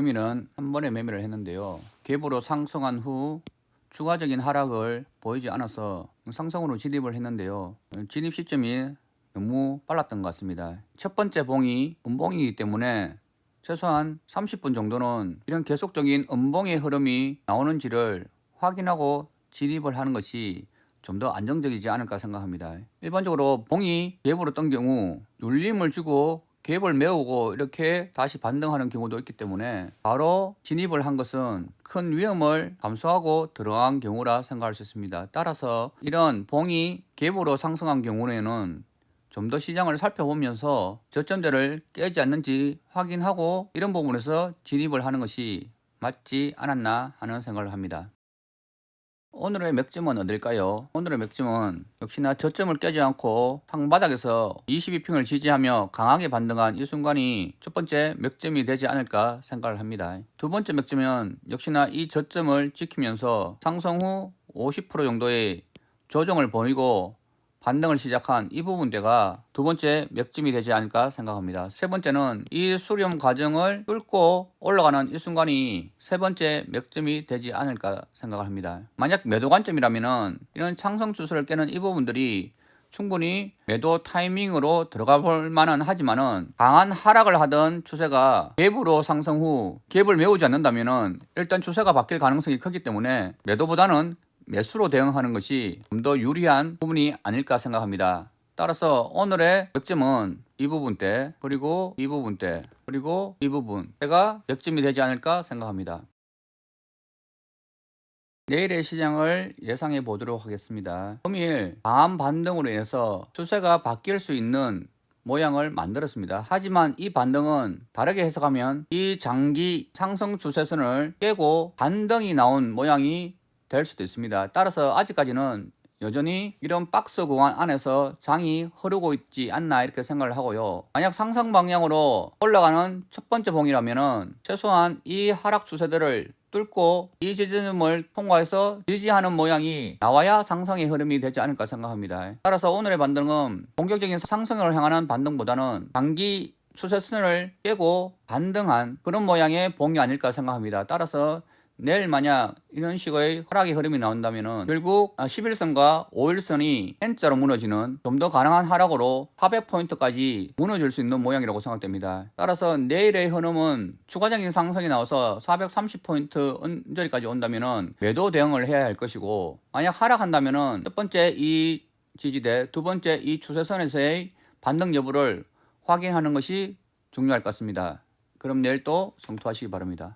금일은 한 번에 매매를 했는데요. 갭으로 상승한 후 추가적인 하락을 보이지 않아서 상승으로 진입을 했는데요. 진입 시점이 너무 빨랐던 것 같습니다. 첫 번째 봉이 음봉이기 때문에 최소한 30분 정도는 이런 계속적인 음봉의 흐름이 나오는지를 확인하고 진입을 하는 것이 좀 더 안정적이지 않을까 생각합니다. 일반적으로 봉이 갭으로 뜬 경우 눌림을 주고 갭을 메우고 이렇게 다시 반등하는 경우도 있기 때문에 바로 진입을 한 것은 큰 위험을 감수하고 들어간 경우라 생각할 수 있습니다. 따라서 이런 봉이 갭으로 상승한 경우에는 좀 더 시장을 살펴보면서 저점대를 깨지 않는지 확인하고 이런 부분에서 진입을 하는 것이 맞지 않았나 하는 생각을 합니다. 오늘의 맥점은 어딜까요? 오늘의 맥점은 역시나 저점을 깨지 않고 상바닥에서 22핑을 지지하며 강하게 반등한 이 순간이 첫 번째 맥점이 되지 않을까 생각을 합니다. 두 번째 맥점은 역시나 이 저점을 지키면서 상승 후 50% 정도의 조정을 보이고 반등을 시작한 이 부분대가 두 번째 맥점이 되지 않을까 생각합니다. 세 번째는 이 수렴 과정을 뚫고 올라가는 이 순간이 세 번째 맥점이 되지 않을까 생각을 합니다. 만약 매도 관점이라면 이런 상승 추세를 깨는 이 부분들이 충분히 매도 타이밍으로 들어가 볼 만은 하지만은 강한 하락을 하던 추세가 갭으로 상승 후 갭을 메우지 않는다면은 일단 추세가 바뀔 가능성이 크기 때문에 매도보다는 매수로 대응하는 것이 좀 더 유리한 부분이 아닐까 생각합니다. 따라서 오늘의 맥점은 이 부분대, 그리고 이 부분대, 그리고 이 부분대가 맥점이 되지 않을까 생각합니다. 내일의 시장을 예상해 보도록 하겠습니다. 금일 강한 반등으로 인해서 추세가 바뀔 수 있는 모양을 만들었습니다. 하지만 이 반등은 다르게 해석하면 이 장기 상승 추세선을 깨고 반등이 나온 모양이 될 수도 있습니다. 따라서 아직까지는 여전히 이런 박스 구간 안에서 장이 흐르고 있지 않나 이렇게 생각을 하고요. 만약 상승 방향으로 올라가는 첫 번째 봉이라면은 최소한 이 하락 추세들을 뚫고 이 지점을 통과해서 지지하는 모양이 나와야 상승의 흐름이 되지 않을까 생각합니다. 따라서 오늘의 반등은 본격적인 상승을 향하는 반등보다는 장기 추세선을 깨고 반등한 그런 모양의 봉이 아닐까 생각합니다. 따라서 내일 만약 이런 식의 하락의 흐름이 나온다면은 결국 11선과 5일선이 N자로 무너지는 좀 더 가능한 하락으로 400포인트까지 무너질 수 있는 모양이라고 생각됩니다. 따라서 내일의 흐름은 추가적인 상승이 나와서 430포인트 언저리까지 온다면은 매도 대응을 해야 할 것이고, 만약 하락한다면은 첫 번째 이 지지대, 두 번째 이 추세선에서의 반등 여부를 확인하는 것이 중요할 것 같습니다. 그럼 내일 또 성투하시기 바랍니다.